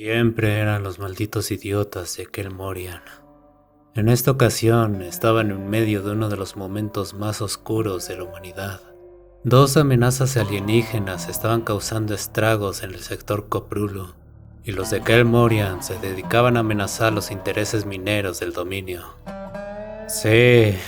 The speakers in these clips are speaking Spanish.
Siempre eran los malditos idiotas de Kelmorian. En esta ocasión estaban en medio de uno de los momentos más oscuros de la humanidad. Dos amenazas alienígenas estaban causando estragos en el sector Koprulu, y los de Kelmorian se dedicaban a amenazar los intereses mineros del dominio. Sí,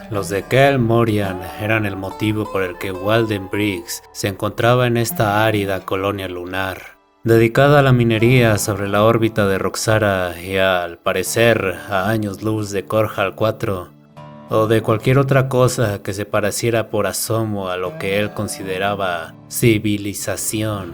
los de Kelmorian eran el motivo por el que Walden Briggs se encontraba en esta árida colonia lunar, dedicada a la minería sobre la órbita de Roxara y al parecer a años luz de Korhal 4, o de cualquier otra cosa que se pareciera por asomo a lo que él consideraba civilización.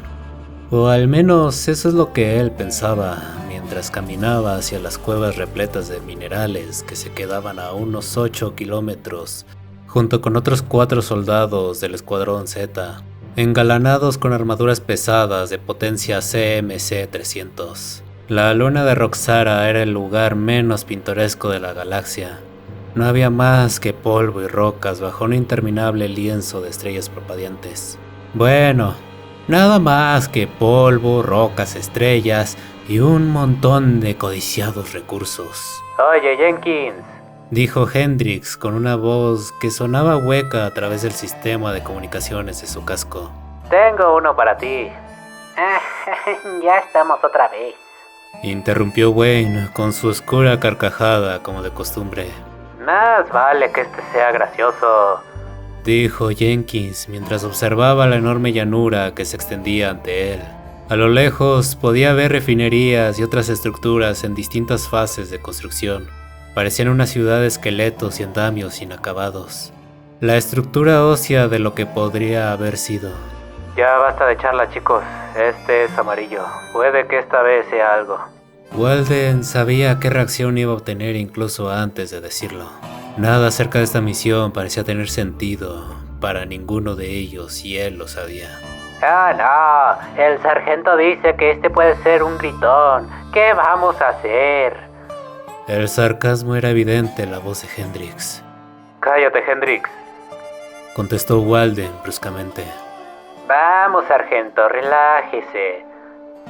O al menos eso es lo que él pensaba mientras caminaba hacia las cuevas repletas de minerales que se quedaban a unos 8 kilómetros, junto con otros 4 soldados del Escuadrón Z, engalanados con armaduras pesadas de potencia CMC-300. La luna de Roxara era el lugar menos pintoresco de la galaxia. No había más que polvo y rocas bajo un interminable lienzo de estrellas parpadeantes. Bueno, nada más que polvo, rocas, estrellas y un montón de codiciados recursos. Oye, Jenkins, dijo Hendrix con una voz que sonaba hueca a través del sistema de comunicaciones de su casco. Tengo uno para ti. Ya estamos otra vez. Interrumpió Wayne con su oscura carcajada como de costumbre. Más vale que este sea gracioso, dijo Jenkins mientras observaba la enorme llanura que se extendía ante él. A lo lejos podía ver refinerías y otras estructuras en distintas fases de construcción. Parecían una ciudad de esqueletos y andamios inacabados. La estructura ósea de lo que podría haber sido. Ya basta de charla, chicos. Este es amarillo. Puede que esta vez sea algo. Walden sabía qué reacción iba a obtener incluso antes de decirlo. Nada acerca de esta misión parecía tener sentido para ninguno de ellos y él lo sabía. Ah, no. El sargento dice que este puede ser un gritón. ¿Qué vamos a hacer? El sarcasmo era evidente en la voz de Hendrix. Cállate, Hendrix, contestó Walden bruscamente. Vamos, sargento, relájese.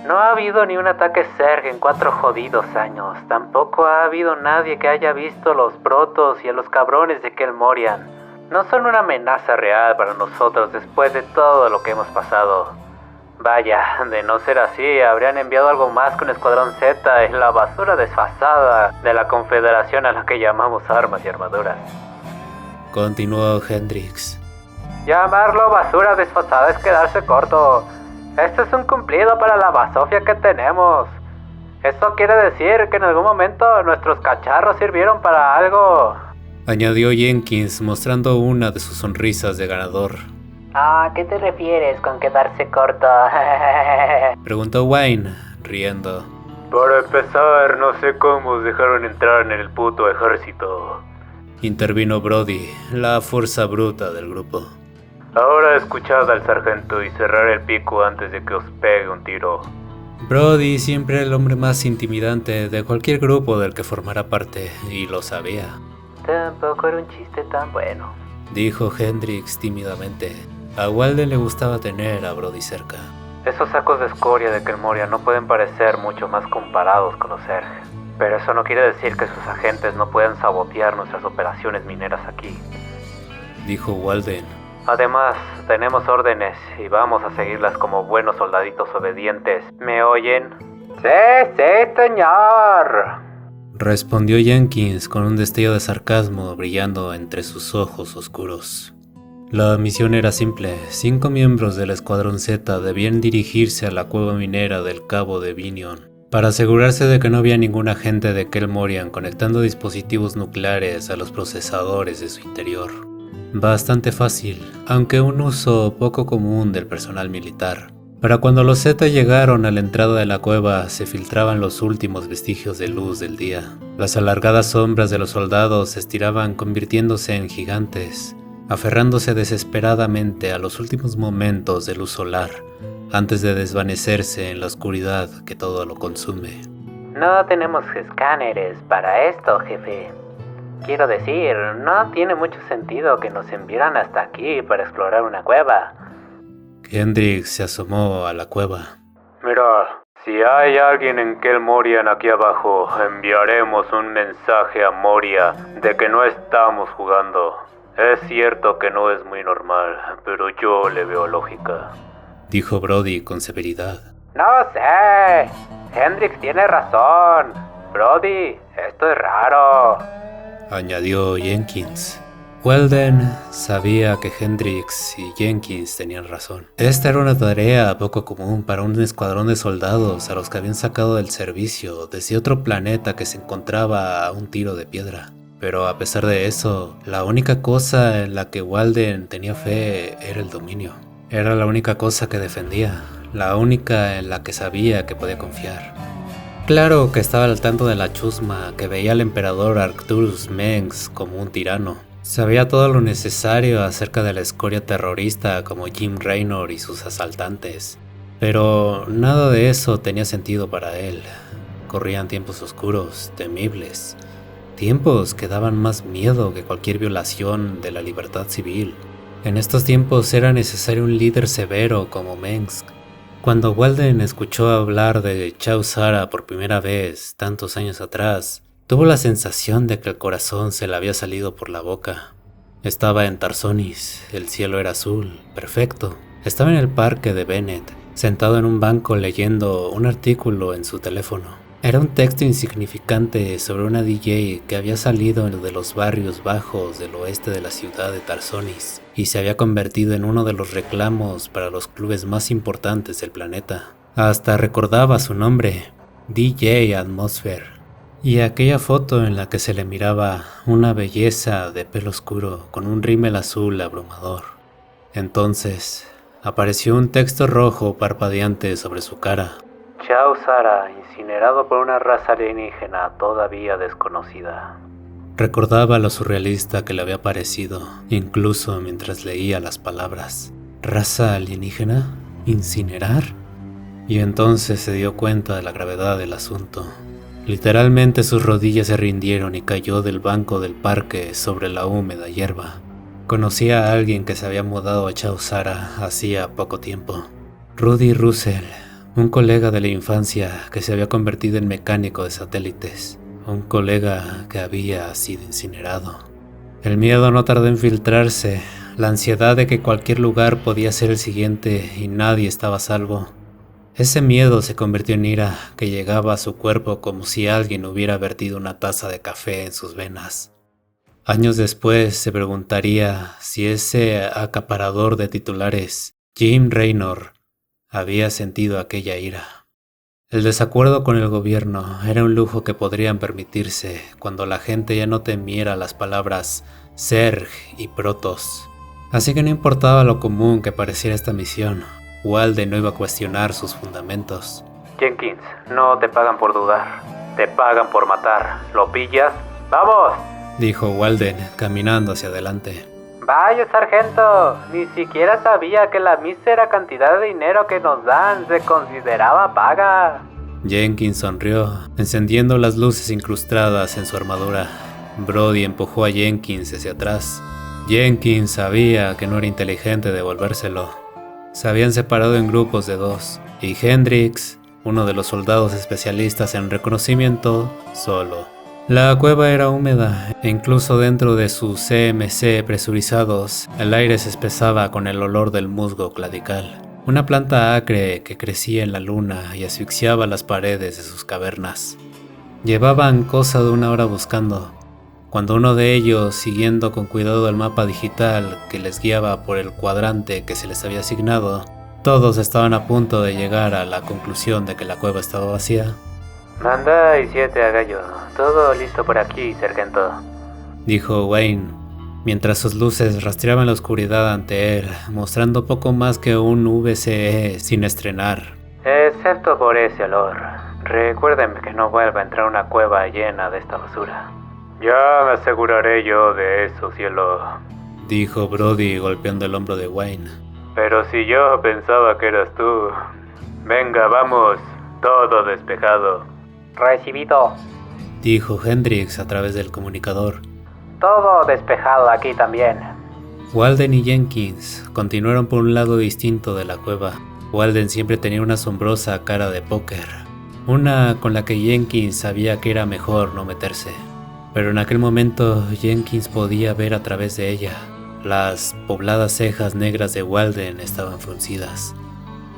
No ha habido ni un ataque Zerg en 4 jodidos años. Tampoco ha habido nadie que haya visto los protos y a los cabrones de Kelmorian. No son una amenaza real para nosotros después de todo lo que hemos pasado. Vaya, de no ser así, habrían enviado algo más que un Escuadrón Z en la basura desfasada de la Confederación a la que llamamos armas y armaduras. Continuó Hendrix. Llamarlo basura desfasada es quedarse corto. Esto es un cumplido para la basofia que tenemos. Esto quiere decir que en algún momento nuestros cacharros sirvieron para algo, añadió Jenkins mostrando una de sus sonrisas de ganador. ¿A qué te refieres con quedarse corto? Preguntó Wayne, riendo. Para empezar, no sé cómo os dejaron entrar en el puto ejército, intervino Brody, la fuerza bruta del grupo. Ahora escuchad al sargento y cerrar el pico antes de que os pegue un tiro. Brody siempre era el hombre más intimidante de cualquier grupo del que formara parte, y lo sabía. Tampoco era un chiste tan bueno, dijo Hendrix tímidamente. A Walden le gustaba tener a Brody cerca. Esos sacos de escoria de Kelmorian no pueden parecer mucho más comparados con los Zerg, pero eso no quiere decir que sus agentes no puedan sabotear nuestras operaciones mineras aquí, dijo Walden. Además, tenemos órdenes y vamos a seguirlas como buenos soldaditos obedientes. ¿Me oyen? Sí, señor, respondió Jenkins con un destello de sarcasmo brillando entre sus ojos oscuros. La misión era simple. 5 miembros del Escuadrón Z debían dirigirse a la cueva minera del Cabo de Vinion para asegurarse de que no había ningún agente de Kelmorian conectando dispositivos nucleares a los procesadores de su interior. Bastante fácil, aunque un uso poco común del personal militar. Para cuando los Z llegaron a la entrada de la cueva, se filtraban los últimos vestigios de luz del día. Las alargadas sombras de los soldados se estiraban convirtiéndose en gigantes, aferrándose desesperadamente a los últimos momentos de luz solar, antes de desvanecerse en la oscuridad que todo lo consume. No tenemos escáneres para esto, jefe. Quiero decir, no tiene mucho sentido que nos enviaran hasta aquí para explorar una cueva. Hendrix se asomó a la cueva. Mira, Si hay alguien en Kelmorian aquí abajo, enviaremos un mensaje a Moria de que no estamos jugando. Es cierto que no es muy normal, pero yo le veo lógica, dijo Brody con severidad. No sé. Hendrix tiene razón. Brody, esto es raro, añadió Jenkins. Walden sabía que Hendrix y Jenkins tenían razón. Esta era una tarea poco común para un escuadrón de soldados a los que habían sacado del servicio desde otro planeta que se encontraba a un tiro de piedra. Pero a pesar de eso, la única cosa en la que Walden tenía fe era el dominio. Era la única cosa que defendía, la única en la que sabía que podía confiar. Claro que estaba al tanto de la chusma que veía al emperador Arcturus Mengs como un tirano. Sabía todo lo necesario acerca de la escoria terrorista como Jim Raynor y sus asaltantes. Pero nada de eso tenía sentido para él. Corrían tiempos oscuros, temibles. Tiempos que daban más miedo que cualquier violación de la libertad civil. En estos tiempos era necesario un líder severo como Mengs. Cuando Walden escuchó hablar de Chau Sara por primera vez, tantos años atrás, tuvo la sensación de que el corazón se le había salido por la boca. Estaba en Tarsonis, el cielo era azul, perfecto. Estaba en el parque de Bennett, sentado en un banco leyendo un artículo en su teléfono. Era un texto insignificante sobre una DJ que había salido de los barrios bajos del oeste de la ciudad de Tarsonis y se había convertido en uno de los reclamos para los clubes más importantes del planeta. Hasta recordaba su nombre, DJ Atmosphere, y aquella foto en la que se le miraba una belleza de pelo oscuro con un rímel azul abrumador. Entonces, apareció un texto rojo parpadeante sobre su cara. Chau Sara, incinerado por una raza alienígena todavía desconocida. Recordaba lo surrealista que le había parecido, incluso mientras leía las palabras. ¿Raza alienígena? ¿Incinerar? Y entonces se dio cuenta de la gravedad del asunto. Literalmente sus rodillas se rindieron y cayó del banco del parque sobre la húmeda hierba. Conocía a alguien que se había mudado a Chau Sara hacía poco tiempo. Rudy Russell, un colega de la infancia que se había convertido en mecánico de satélites. Un colega que había sido incinerado. El miedo no tardó en filtrarse, la ansiedad de que cualquier lugar podía ser el siguiente y nadie estaba a salvo. Ese miedo se convirtió en ira que llegaba a su cuerpo como si alguien hubiera vertido una taza de café en sus venas. Años después se preguntaría si ese acaparador de titulares, Jim Raynor, había sentido aquella ira. El desacuerdo con el gobierno era un lujo que podrían permitirse cuando la gente ya no temiera las palabras Zerg y Protoss. Así que no importaba lo común que pareciera esta misión, Walden no iba a cuestionar sus fundamentos. Jenkins, no te pagan por dudar, te pagan por matar. ¿Lo pillas? ¡Vamos!, dijo Walden, caminando hacia adelante. Vaya, sargento, ni siquiera sabía que la mísera cantidad de dinero que nos dan se consideraba paga. Jenkins sonrió, encendiendo las luces incrustadas en su armadura. Brody empujó a Jenkins hacia atrás. Jenkins sabía que no era inteligente devolvérselo. Se habían separado en grupos de 2, y Hendrix, uno de los soldados especialistas en reconocimiento, solo. La cueva era húmeda, e incluso dentro de sus CMC presurizados, el aire se espesaba con el olor del musgo cladical, una planta acre que crecía en la luna y asfixiaba las paredes de sus cavernas. Llevaban cosa de una hora buscando, cuando uno de ellos, siguiendo con cuidado el mapa digital que les guiaba por el cuadrante que se les había asignado, todos estaban a punto de llegar a la conclusión de que la cueva estaba vacía. Manda y 7 a Gallo. Todo listo por aquí, sargento, dijo Wayne, mientras sus luces rastreaban la oscuridad ante él, mostrando poco más que un VCE sin estrenar. Excepto por ese olor. Recuerden que no vuelva a entrar a una cueva llena de esta basura. Ya me aseguraré yo de eso, cielo, dijo Brody golpeando el hombro de Wayne. Pero si yo pensaba que eras tú. Venga, vamos, todo despejado. Recibido, dijo Hendrix a través del comunicador. Todo despejado aquí también. Walden y Jenkins continuaron por un lado distinto de la cueva. Walden siempre tenía una asombrosa cara de póker, una con la que Jenkins sabía que era mejor no meterse. Pero en aquel momento Jenkins podía ver a través de ella. Las pobladas cejas negras de Walden estaban fruncidas,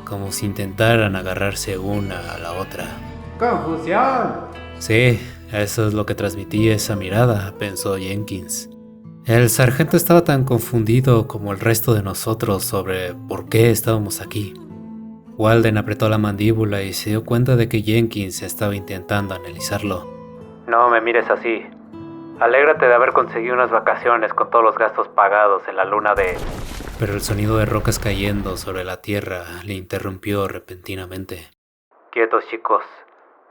como si intentaran agarrarse una a la otra. ¡Confusión! Sí, eso es lo que transmitía esa mirada, pensó Jenkins. El sargento estaba tan confundido como el resto de nosotros sobre por qué estábamos aquí. Walden apretó la mandíbula y se dio cuenta de que Jenkins estaba intentando analizarlo. No me mires así. Alégrate de haber conseguido unas vacaciones con todos los gastos pagados en la luna de... Pero el sonido de rocas cayendo sobre la tierra le interrumpió repentinamente. Quietos, chicos.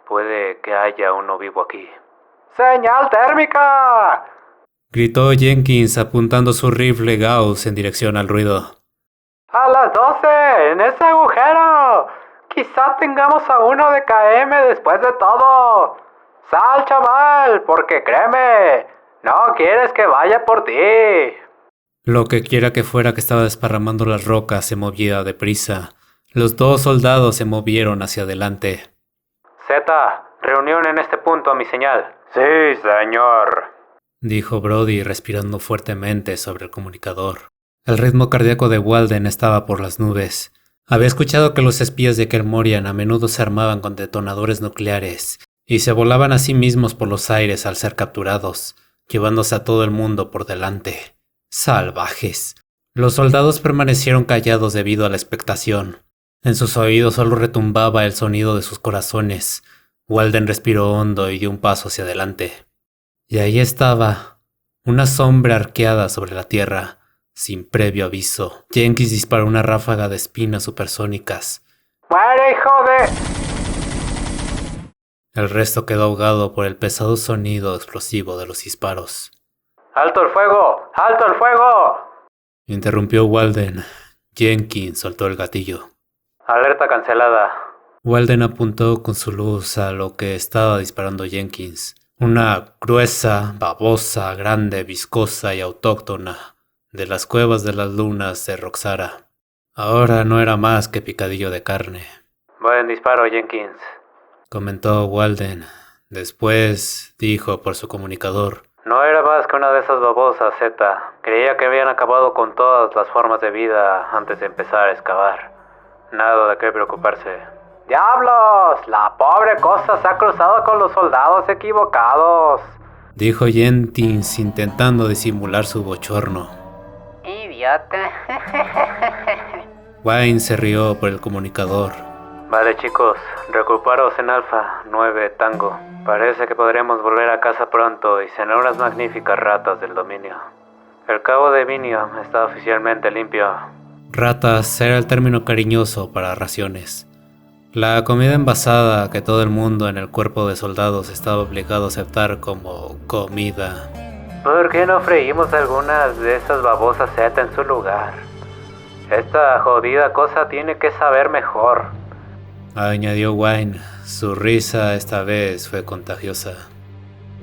Puede que haya uno vivo aquí. ¡Señal térmica! Gritó Jenkins apuntando su rifle Gauss en dirección al ruido. ¡A las 12! ¡En ese agujero! Quizá tengamos a uno de KM después de todo. ¡Sal, chaval! Porque créeme, no quieres que vaya por ti. Lo que quiera que fuera que estaba desparramando las rocas se movía deprisa. Los dos soldados se movieron hacia adelante. Z, reunión en este punto a mi señal. Sí, señor, dijo Brody respirando fuertemente sobre el comunicador. El ritmo cardíaco de Walden estaba por las nubes. Había escuchado que los espías de Kermorian a menudo se armaban con detonadores nucleares y se volaban a sí mismos por los aires al ser capturados, llevándose a todo el mundo por delante. ¡Salvajes! Los soldados permanecieron callados debido a la expectación. En sus oídos solo retumbaba el sonido de sus corazones. Walden respiró hondo y dio un paso hacia adelante. Y ahí estaba, una sombra arqueada sobre la tierra, sin previo aviso. Jenkins disparó una ráfaga de espinas supersónicas. ¡Muere, hijo de...! El resto quedó ahogado por el pesado sonido explosivo de los disparos. ¡Alto el fuego! ¡Alto el fuego! Interrumpió Walden. Jenkins soltó el gatillo. Alerta cancelada. Walden apuntó con su luz a lo que estaba disparando Jenkins. Una gruesa, babosa, grande, viscosa y autóctona de las cuevas de las lunas de Roxara. Ahora no era más que picadillo de carne. Buen disparo, Jenkins, comentó Walden. Después dijo por su comunicador. No era más que una de esas babosas, Z. Creía que habían acabado con todas las formas de vida antes de empezar a excavar. Nada de qué preocuparse. ¡Diablos! La pobre cosa se ha cruzado con los soldados equivocados, dijo Jenkins intentando disimular su bochorno. Idiota. Wayne se rió por el comunicador. Vale, chicos, recuperaos en Alfa 9 Tango. Parece que podremos volver a casa pronto y cenar unas magníficas ratas del dominio. El cabo de Vinio está oficialmente limpio. Ratas era el término cariñoso para raciones. La comida envasada que todo el mundo en el cuerpo de soldados estaba obligado a aceptar como comida. ¿Por qué no freímos algunas de esas babosas Z en su lugar? Esta jodida cosa tiene que saber mejor, añadió Wayne. Su risa esta vez fue contagiosa.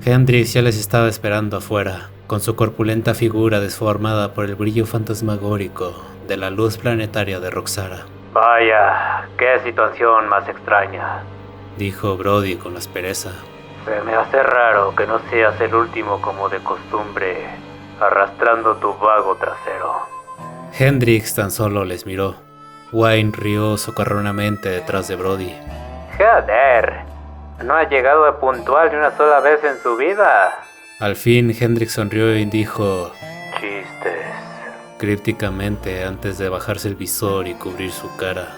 Hendrix ya les estaba esperando afuera, con su corpulenta figura desformada por el brillo fantasmagórico de la luz planetaria de Roxara. Vaya, qué situación más extraña, dijo Brody con aspereza. Se me hace raro que no seas el último como de costumbre, arrastrando tu vago trasero. Hendrix tan solo les miró. Wayne rió socarronamente detrás de Brody. Joder, no ha llegado a puntual ni una sola vez en su vida. Al fin Hendrix sonrió y dijo... Chistes. Crípticamente antes de bajarse el visor y cubrir su cara.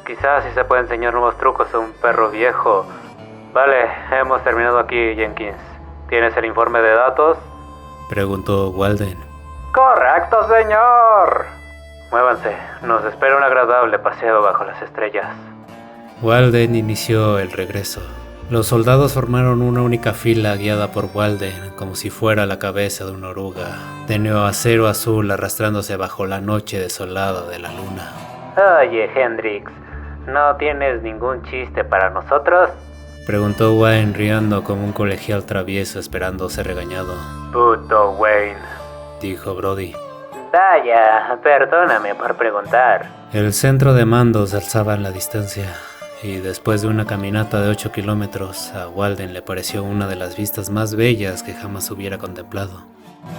Quizás si se puede enseñar nuevos trucos a un perro viejo. Vale, hemos terminado aquí, Jenkins. ¿Tienes el informe de datos? Preguntó Walden. Correcto, señor. Muévanse, nos espera un agradable paseo bajo las estrellas. Walden inició el regreso. Los soldados formaron una única fila guiada por Walden, como si fuera la cabeza de una oruga, de neoacero azul arrastrándose bajo la noche desolada de la luna. Oye, Hendrix, ¿no tienes ningún chiste para nosotros? Preguntó Wayne riendo como un colegial travieso esperando ser regañado. Puto Wayne, dijo Brody. Vaya, perdóname por preguntar. El centro de mando se alzaba en la distancia, y después de una caminata de 8 kilómetros, a Walden le pareció una de las vistas más bellas que jamás hubiera contemplado.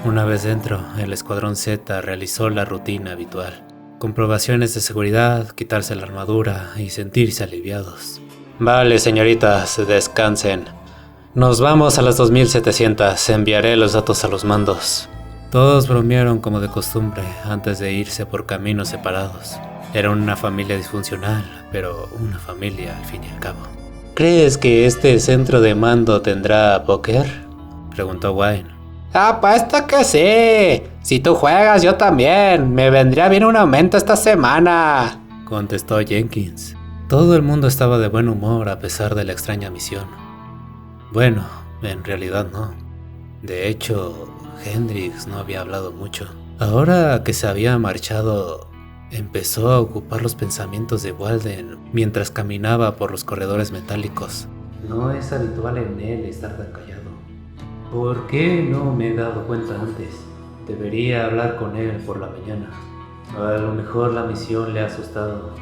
Una vez dentro, el Escuadrón Z realizó la rutina habitual. Comprobaciones de seguridad, quitarse la armadura y sentirse aliviados. Vale, señoritas, descansen. Nos vamos a las 2700, enviaré los datos a los mandos. Todos bromearon como de costumbre antes de irse por caminos separados. Era una familia disfuncional, pero una familia al fin y al cabo. ¿Crees que este centro de mando tendrá póker?, preguntó Wayne. Apuesto que sí. Si tú juegas, yo también. Me vendría bien un aumento esta semana, contestó Jenkins. Todo el mundo estaba de buen humor a pesar de la extraña misión. Bueno, en realidad no. De hecho, Hendrix no había hablado mucho. Ahora que se había marchado, empezó a ocupar los pensamientos de Walden mientras caminaba por los corredores metálicos. No es habitual en él estar tan callado. ¿Por qué no me he dado cuenta antes? Debería hablar con él por la mañana. A lo mejor la misión le ha asustado.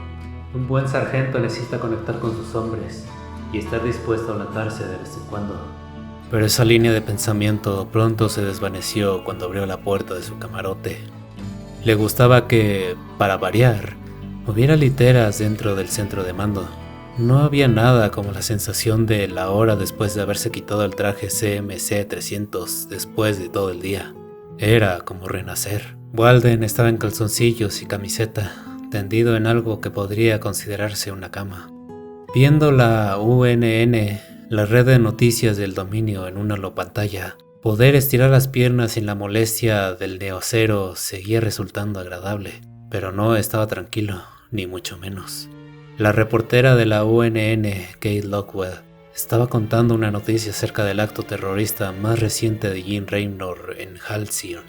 Un buen sargento necesita conectar con sus hombres y estar dispuesto a alentarse de vez en cuando. Pero esa línea de pensamiento pronto se desvaneció cuando abrió la puerta de su camarote. Le gustaba que, para variar, hubiera literas dentro del centro de mando. No había nada como la sensación de la hora después de haberse quitado el traje CMC-300 después de todo el día. Era como renacer. Walden estaba en calzoncillos y camiseta, tendido en algo que podría considerarse una cama. Viendo la UNN, la red de noticias del dominio en una pantalla, poder estirar las piernas sin la molestia del neocero seguía resultando agradable, pero no estaba tranquilo, ni mucho menos. La reportera de la UNN, Kate Lockwell, estaba contando una noticia acerca del acto terrorista más reciente de Jim Raynor en Halcyon.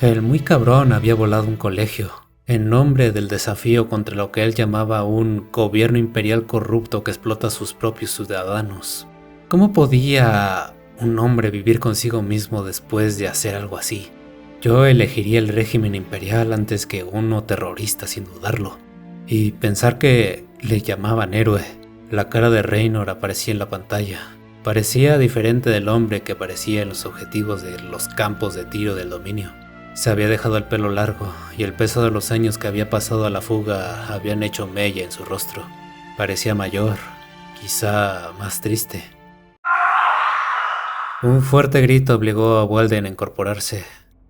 El muy cabrón había volado un colegio, en nombre del desafío contra lo que él llamaba un gobierno imperial corrupto que explota a sus propios ciudadanos. ¿Cómo podía un hombre vivir consigo mismo después de hacer algo así? Yo elegiría el régimen imperial antes que uno terrorista, sin dudarlo. Y pensar que le llamaban héroe. La cara de Raynor aparecía en la pantalla. Parecía diferente del hombre que aparecía en los objetivos de los campos de tiro del dominio. Se había dejado el pelo largo y el peso de los años que había pasado a la fuga habían hecho mella en su rostro. Parecía mayor, quizá más triste. Un fuerte grito obligó a Walden a incorporarse.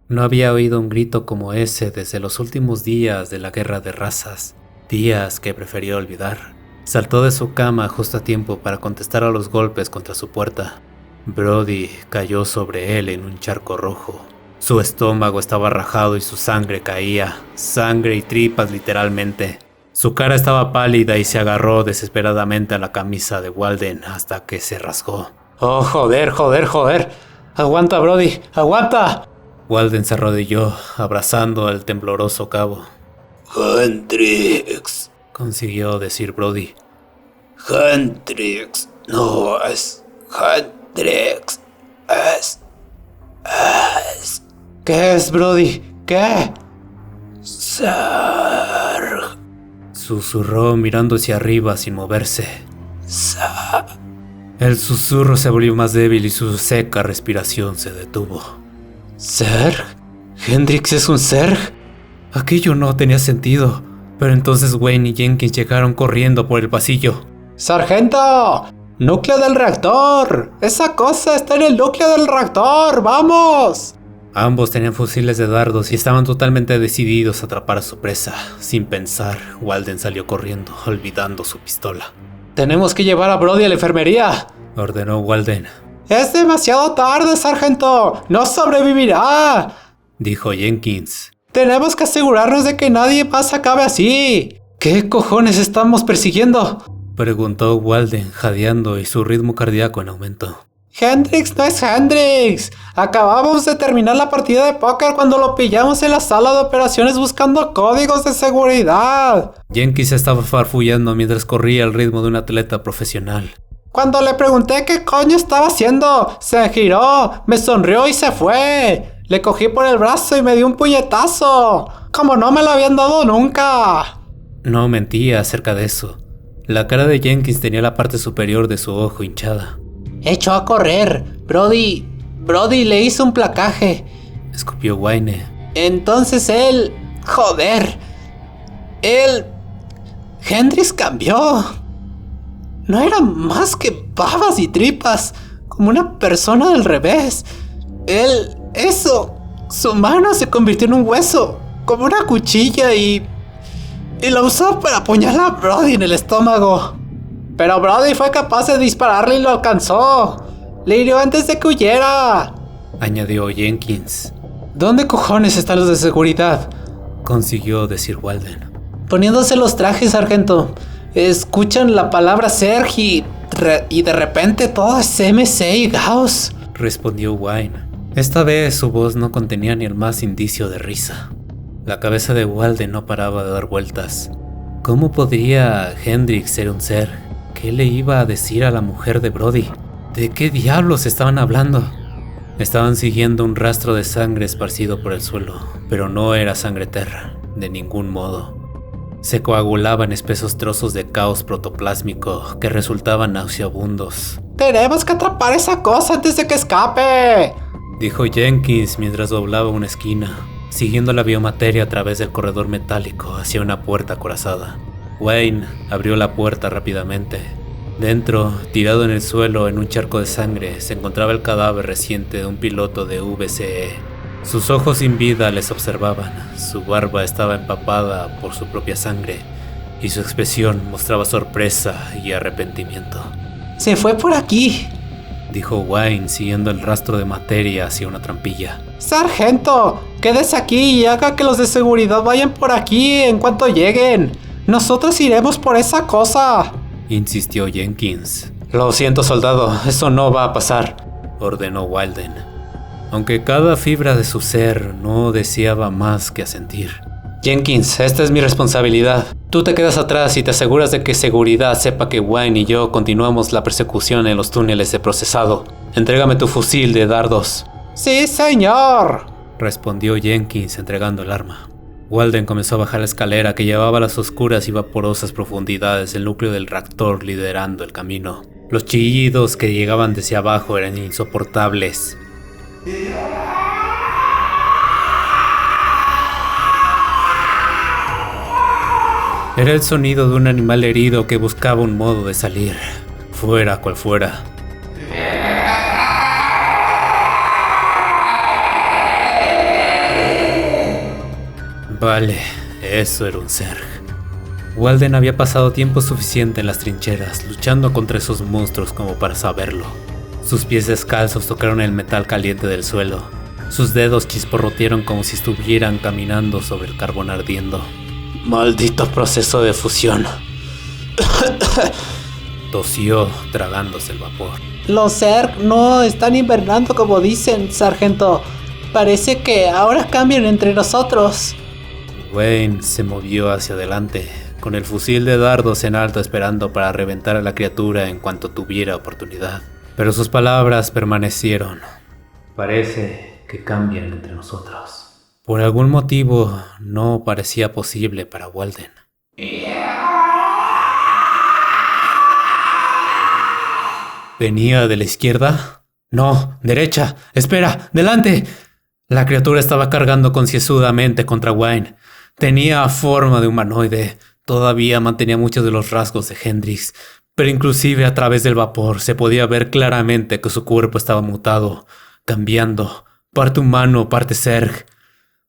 No había oído un grito como ese desde los últimos días de la guerra de razas, días que prefirió olvidar. Saltó de su cama justo a tiempo para contestar a los golpes contra su puerta. Brody cayó sobre él en un charco rojo. Su estómago estaba rajado y su sangre caía, sangre y tripas literalmente. Su cara estaba pálida y se agarró desesperadamente a la camisa de Walden hasta que se rasgó. ¡Oh, joder! ¡Aguanta, Brody! ¡Aguanta! Walden se arrodilló, abrazando el tembloroso cabo. Hendrix, consiguió decir Brody. Hendrix, no es Hendrix, es... ¿Qué es, Brody? ¿Qué? Sarg, susurró mirando hacia arriba sin moverse. El susurro se volvió más débil y su seca respiración se detuvo. ¿Serg? ¿Hendrix es un Serg? Aquello no tenía sentido, pero entonces Wayne y Jenkins llegaron corriendo por el pasillo. ¡Sargento! ¡Núcleo del reactor! ¡Esa cosa está en el núcleo del reactor! ¡Vamos! Ambos tenían fusiles de dardos y estaban totalmente decididos a atrapar a su presa. Sin pensar, Walden salió corriendo, olvidando su pistola. ¡Tenemos que llevar a Brody a la enfermería!, ordenó Walden. ¡Es demasiado tarde, sargento! ¡No sobrevivirá!, dijo Jenkins. ¡Tenemos que asegurarnos de que nadie más acabe así! ¿Qué cojones estamos persiguiendo?, preguntó Walden, jadeando y su ritmo cardíaco en aumento. ¡Hendrix no es Hendrix! Acabamos de terminar la partida de póker cuando lo pillamos en la sala de operaciones buscando códigos de seguridad. Jenkins estaba farfullando mientras corría al ritmo de un atleta profesional. Cuando le pregunté qué coño estaba haciendo, se giró, me sonrió y se fue. Le cogí por el brazo y me dio un puñetazo, como no me lo habían dado nunca. No mentía acerca de eso. La cara de Jenkins tenía la parte superior de su ojo hinchada. Echó a correr. Brody le hizo un placaje. Escupió Wayne. Entonces él... Joder. Hendrix cambió. No era más que babas y tripas, como una persona del revés. Su mano se convirtió en un hueso, como una cuchilla y lo usó para apuñalar a Brody en el estómago. Pero Brody fue capaz de dispararle y lo alcanzó. Le hirió antes de que huyera, añadió Jenkins. ¿Dónde cojones están los de seguridad?, consiguió decir Walden. Poniéndose los trajes, sargento. Escuchan la palabra Sergi y de repente todo es MC y Gauss, respondió Wayne. Esta vez su voz no contenía ni el más indicio de risa. La cabeza de Walden no paraba de dar vueltas. ¿Cómo podría Hendrix ser un ser? ¿Qué le iba a decir a la mujer de Brody? ¿De qué diablos estaban hablando? Estaban siguiendo un rastro de sangre esparcido por el suelo, pero no era sangre terra, de ningún modo. Se coagulaba en espesos trozos de caos protoplásmico que resultaban nauseabundos. ¡Tenemos que atrapar esa cosa antes de que escape!, dijo Jenkins mientras doblaba una esquina, siguiendo la biomateria a través del corredor metálico hacia una puerta acorazada. Wayne abrió la puerta rápidamente. Dentro, tirado en el suelo en un charco de sangre, se encontraba el cadáver reciente de un piloto de VCE. Sus ojos sin vida les observaban, su barba estaba empapada por su propia sangre y su expresión mostraba sorpresa y arrepentimiento. Se fue por aquí, dijo Wayne siguiendo el rastro de materia hacia una trampilla. Sargento, quédese aquí y haga que los de seguridad vayan por aquí en cuanto lleguen. Nosotros iremos por esa cosa, insistió Jenkins. Lo siento, soldado, eso no va a pasar, ordenó Walden, aunque cada fibra de su ser no deseaba más que asentir. Jenkins, esta es mi responsabilidad. Tú te quedas atrás y te aseguras de que seguridad sepa que Wayne y yo continuamos la persecución en los túneles de procesado. Entrégame tu fusil de dardos. Sí, señor, respondió Jenkins entregando el arma. Walden comenzó a bajar la escalera que llevaba a las oscuras y vaporosas profundidades del núcleo del reactor, liderando el camino. Los chillidos que llegaban desde abajo eran insoportables. Era el sonido de un animal herido que buscaba un modo de salir, fuera cual fuera. Vale, eso era un Zerg. Walden había pasado tiempo suficiente en las trincheras, luchando contra esos monstruos como para saberlo. Sus pies descalzos tocaron el metal caliente del suelo. Sus dedos chisporrotearon como si estuvieran caminando sobre el carbón ardiendo. Maldito proceso de fusión. Tosió, tragándose el vapor. Los Zerg no están invernando como dicen, sargento. Parece que ahora cambian entre nosotros. Wayne se movió hacia adelante, con el fusil de dardos en alto esperando para reventar a la criatura en cuanto tuviera oportunidad. Pero sus palabras permanecieron. Parece que cambian entre nosotros. Por algún motivo, no parecía posible para Walden. ¿Venía de la izquierda? No, derecha. Espera, delante. La criatura estaba cargando concienzudamente contra Wayne. Tenía forma de humanoide. Todavía mantenía muchos de los rasgos de Hendrix, pero inclusive a través del vapor se podía ver claramente que su cuerpo estaba mutado, cambiando, parte humano, parte Zerg.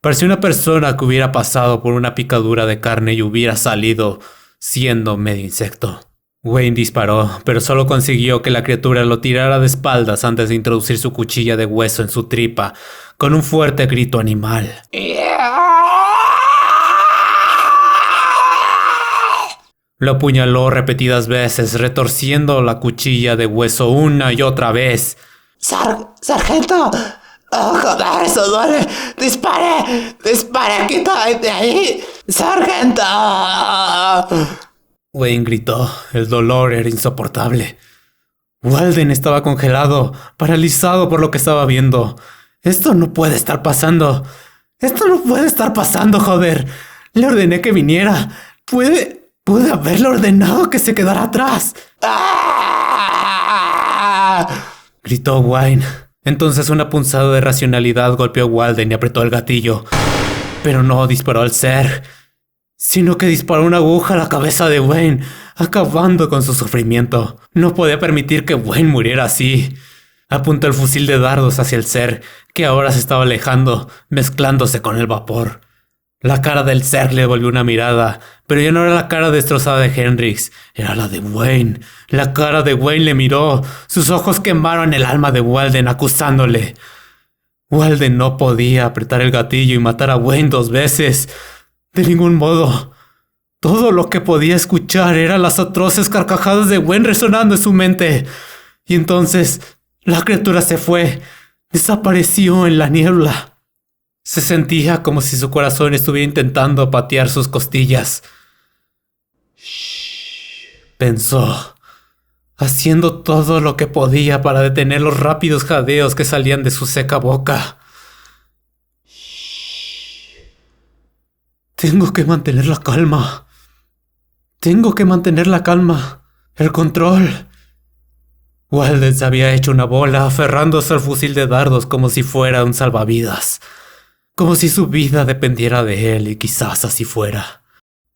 Parecía una persona que hubiera pasado por una picadura de carne y hubiera salido siendo medio insecto. Wayne disparó, pero solo consiguió que la criatura lo tirara de espaldas antes de introducir su cuchilla de hueso en su tripa, con un fuerte grito animal. Lo apuñaló repetidas veces, retorciendo la cuchilla de hueso una y otra vez. ¡Sargento! ¡Oh, joder, eso duele! ¡Dispare! ¡Quita de ahí! ¡Sargento! Wayne gritó. El dolor era insoportable. Walden estaba congelado, paralizado por lo que estaba viendo. Esto no puede estar pasando. Esto no puede estar pasando, joder. Le ordené que viniera. Pude haberle ordenado que se quedara atrás. ¡Ah! Gritó Wayne. Entonces una punzada de racionalidad golpeó a Walden y apretó el gatillo. Pero no disparó al ser, sino que disparó una aguja a la cabeza de Wayne, acabando con su sufrimiento. No podía permitir que Wayne muriera así. Apuntó el fusil de dardos hacia el ser, que ahora se estaba alejando, mezclándose con el vapor. La cara del ser le volvió una mirada, pero ya no era la cara destrozada de Hendrix, era la de Wayne. La cara de Wayne le miró, sus ojos quemaron el alma de Walden acusándole. Walden no podía apretar el gatillo y matar a Wayne 2 veces. De ningún modo. Todo lo que podía escuchar eran las atroces carcajadas de Wayne resonando en su mente. Y entonces la criatura se fue, desapareció en la niebla. Se sentía como si su corazón estuviera intentando patear sus costillas. Shh, pensó, haciendo todo lo que podía para detener los rápidos jadeos que salían de su seca boca. Shh. Tengo que mantener la calma. Tengo que mantener la calma. El control. Walden se había hecho una bola aferrándose al fusil de dardos como si fuera un salvavidas. Como si su vida dependiera de él y quizás así fuera.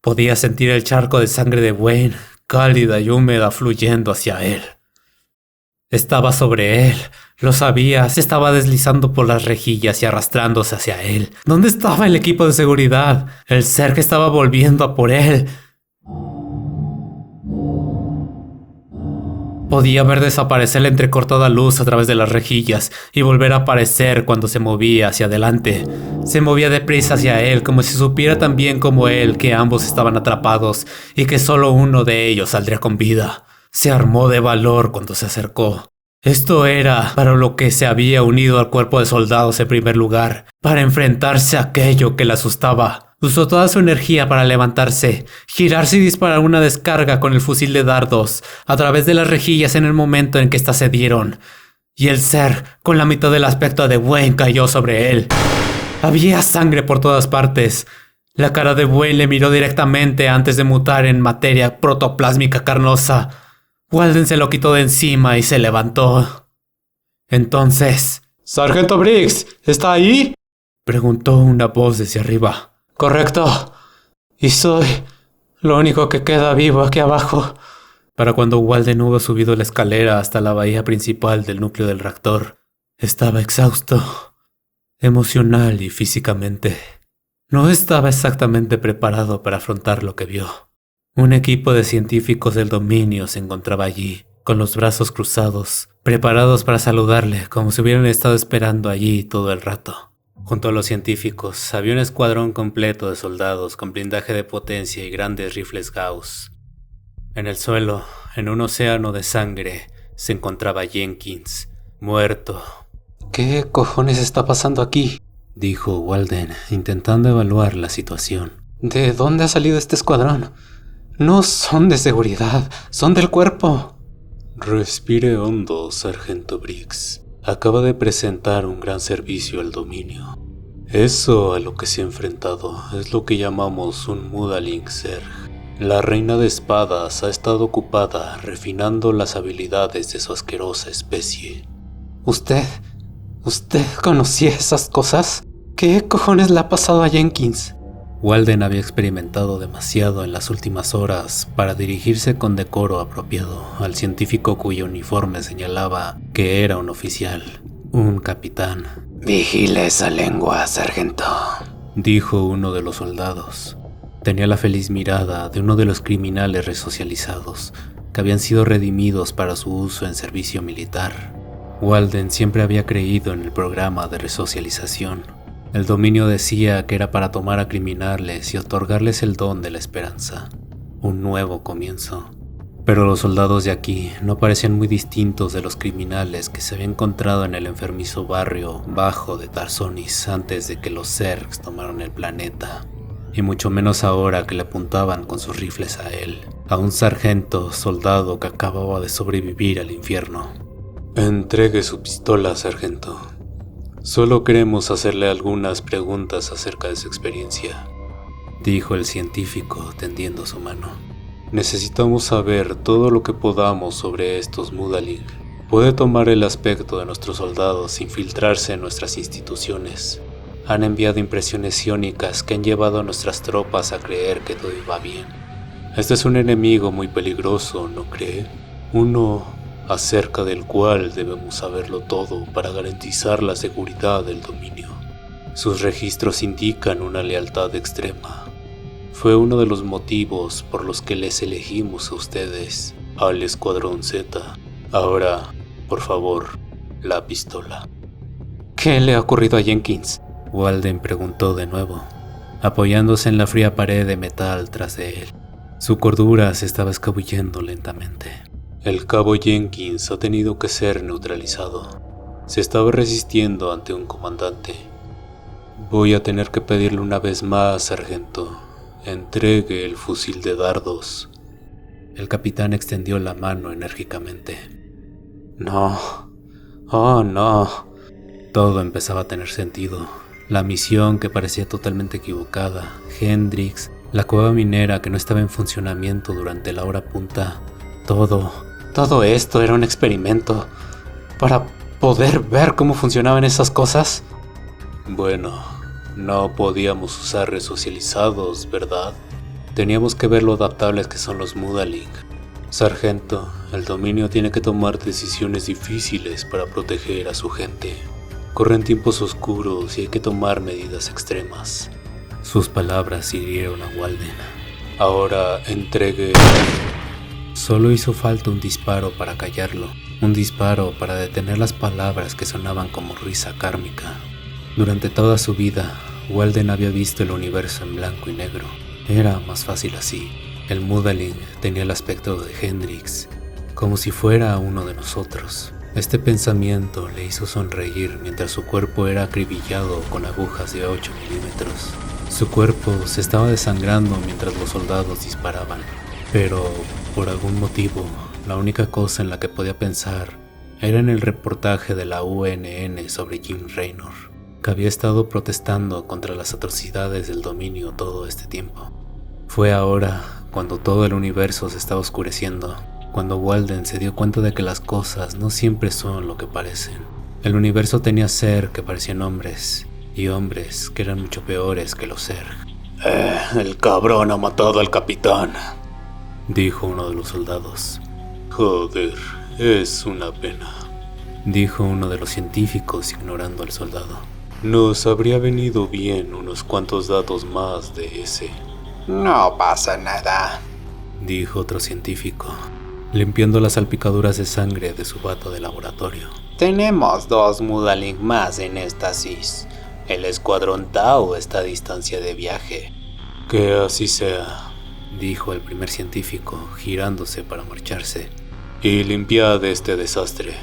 Podía sentir el charco de sangre de Wayne, cálida y húmeda, fluyendo hacia él. Estaba sobre él, lo sabía, se estaba deslizando por las rejillas y arrastrándose hacia él. ¿Dónde estaba el equipo de seguridad? El ser que estaba volviendo a por él. Podía ver desaparecer la entrecortada luz a través de las rejillas y volver a aparecer cuando se movía hacia adelante. Se movía deprisa hacia él como si supiera tan bien como él que ambos estaban atrapados y que solo uno de ellos saldría con vida. Se armó de valor cuando se acercó. Esto era para lo que se había unido al cuerpo de soldados en primer lugar, para enfrentarse a aquello que le asustaba. Usó toda su energía para levantarse, girarse y disparar una descarga con el fusil de dardos a través de las rejillas en el momento en que éstas cedieron. Y el ser, con la mitad del aspecto de Wayne, cayó sobre él. Había sangre por todas partes. La cara de Wayne le miró directamente antes de mutar en materia protoplásmica carnosa. Walden se lo quitó de encima y se levantó. Entonces... «Sargento Briggs, ¿está ahí?», preguntó una voz desde arriba. «Correcto. Y soy lo único que queda vivo aquí abajo». Para cuando Walden hubo subido la escalera hasta la bahía principal del núcleo del reactor, estaba exhausto, emocional y físicamente. No estaba exactamente preparado para afrontar lo que vio. Un equipo de científicos del dominio se encontraba allí, con los brazos cruzados, preparados para saludarle como si hubieran estado esperando allí todo el rato. Junto a los científicos había un escuadrón completo de soldados con blindaje de potencia y grandes rifles Gauss. En el suelo, en un océano de sangre, se encontraba Jenkins, muerto. «¿Qué cojones está pasando aquí?», dijo Walden, intentando evaluar la situación. «¿De dónde ha salido este escuadrón? No son de seguridad, son del cuerpo». Respire hondo, Sargento Briggs. Acaba de presentar un gran servicio al dominio. Eso a lo que se ha enfrentado es lo que llamamos un Mudaling Zerg. La reina de espadas ha estado ocupada refinando las habilidades de su asquerosa especie. ¿Usted conocía esas cosas? ¿Qué cojones le ha pasado a Jenkins? Walden había experimentado demasiado en las últimas horas para dirigirse con decoro apropiado al científico cuyo uniforme señalaba que era un oficial, un capitán. «Vigile esa lengua, sargento», dijo uno de los soldados. Tenía la feliz mirada de uno de los criminales resocializados que habían sido redimidos para su uso en servicio militar. Walden siempre había creído en el programa de resocialización. El dominio decía que era para tomar a criminales y otorgarles el don de la esperanza, un nuevo comienzo. Pero los soldados de aquí no parecían muy distintos de los criminales que se habían encontrado en el enfermizo barrio bajo de Tarsonis antes de que los Zergs tomaron el planeta, y mucho menos ahora que le apuntaban con sus rifles a él, a un sargento soldado que acababa de sobrevivir al infierno. Entregue su pistola, sargento. Solo queremos hacerle algunas preguntas acerca de su experiencia, dijo el científico tendiendo su mano. Necesitamos saber todo lo que podamos sobre estos Mudaling. Puede tomar el aspecto de nuestros soldados, infiltrarse en nuestras instituciones. Han enviado impresiones psiónicas que han llevado a nuestras tropas a creer que todo iba bien. Este es un enemigo muy peligroso, ¿no cree? Uno acerca del cual debemos saberlo todo para garantizar la seguridad del dominio. Sus registros indican una lealtad extrema. Fue uno de los motivos por los que les elegimos a ustedes, al Escuadrón Z. Ahora, por favor, la pistola. ¿Qué le ha ocurrido a Jenkins? Walden preguntó de nuevo, apoyándose en la fría pared de metal tras de él. Su cordura se estaba escabullendo lentamente. El cabo Jenkins ha tenido que ser neutralizado. Se estaba resistiendo ante un comandante. Voy a tener que pedirle una vez más, sargento. Entregue el fusil de dardos. El capitán extendió la mano enérgicamente. No. Oh, no. Todo empezaba a tener sentido. La misión que parecía totalmente equivocada, Hendrix, la cueva minera que no estaba en funcionamiento durante la hora punta. Todo esto era un experimento para poder ver cómo funcionaban esas cosas. Bueno, no podíamos usar resocializados, ¿verdad? Teníamos que ver lo adaptables que son los Mudaling. Sargento, el dominio tiene que tomar decisiones difíciles para proteger a su gente. Corren tiempos oscuros y hay que tomar medidas extremas. Sus palabras hirieron a Walden. Ahora entregue. Solo hizo falta un disparo para callarlo. Un disparo para detener las palabras que sonaban como risa kármica. Durante toda su vida, Walden había visto el universo en blanco y negro. Era más fácil así. El Mudaling tenía el aspecto de Hendrix, como si fuera uno de nosotros. Este pensamiento le hizo sonreír mientras su cuerpo era acribillado con agujas de 8 milímetros. Su cuerpo se estaba desangrando mientras los soldados disparaban. Pero, por algún motivo, la única cosa en la que podía pensar era en el reportaje de la UNN sobre Jim Raynor, que había estado protestando contra las atrocidades del dominio todo este tiempo. Fue ahora, cuando todo el universo se estaba oscureciendo, cuando Walden se dio cuenta de que las cosas no siempre son lo que parecen. El universo tenía ser que parecían hombres, y hombres que eran mucho peores que los ser. El cabrón ha matado al capitán, dijo uno de los soldados. Joder, es una pena, dijo uno de los científicos ignorando al soldado. Nos habría venido bien unos cuantos datos más de ese. No pasa nada, dijo otro científico, limpiando las salpicaduras de sangre de su bata de laboratorio. Tenemos 2 Mudaling más en éxtasis. El escuadrón Tau está a distancia de viaje. Que así sea, dijo el primer científico, girándose para marcharse. Y limpiad este desastre.